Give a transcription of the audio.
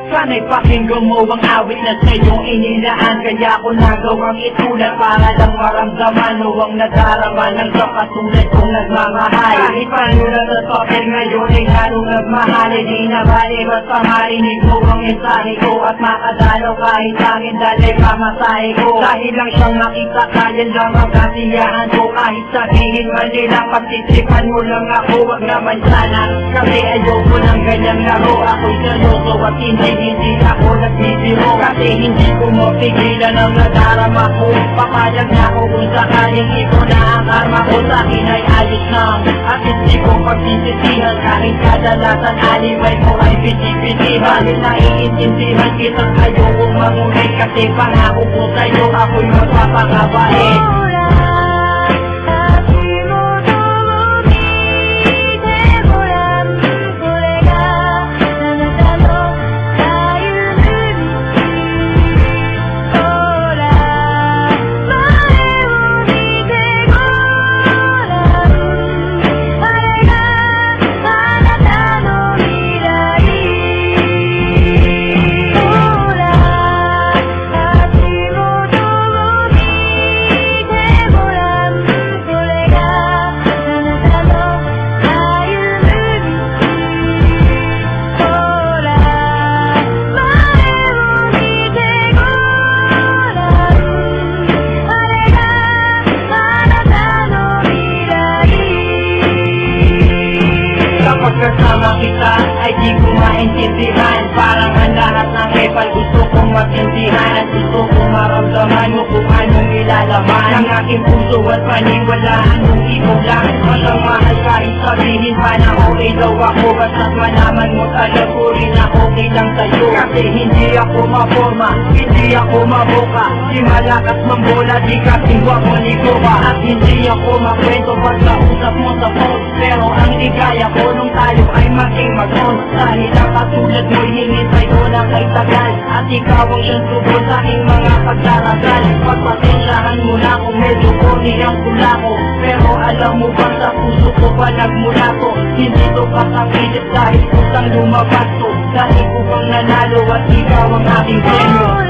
Sana'y pakinggan mo ang awit na sa'yong inilaan. Kaya ko nagawang itulad para lang maramdaman o ang nadarama ng kapatulad kong nagmamahal. Kahit paano na sa papel ngayon ay lalong nagmahal. Di na bali basta marinig mo ang mensahe ko at makadalaw kahit langit dalay pamasahe ko. Dahil lang siyang makita kaya lang ang kasiyahan ko. Kahit sabihin man nila pagtitipan mo lang ako, wag naman sana. Kasi ayoko ng ganyang laro. Ako'y seryoso at hindi ako nagbibiro. Kasi hindi ko mapigilan ang nadarama ko. Papayag na ako kung sakaling ikaw na ang karma ko. Sa'kin ay ayos na at hindi ko pagsisisihan. Kahit kadalasan alibay mo ay piti-piti. Bakit naiintindihan kitang ayokong mamuli. Kasi pangako ko sa'yo ako'y magpapakabait. Pagkasama kita ay di ko maintindihan. Parang ang lahat ng epal gusto kong matindihan. At gusto kong maramdaman mo kung anong ilalaman ang aking puso at paniwalaan kung ikaw lang ang mahal. Kahit sabihin pa na okay daw ako, basta't malaman mo talaga rin na okay lang sa'yo. Kasi hindi ako maporma, hindi ako maboka, di malakas mambola, di kasing guwapo ni Koba. At hindi ako makwento basta usap mo sa phone. Pero ang ligaya ko nung tayo ay maging mag-on. Dahil ang katulad mo hinintay ko na kay tagal. At ikaw ang siyang tubol sa aking mga pagdaragal. Pagpasensyahan mo na kung medyo corny ang tula ko. Pero alam mo ba sa puso ko pa nagmula to. Hindi to pakapilit dahil kusang lumabas to. Dahil ko bang nanalo at ikaw ang aking premyo.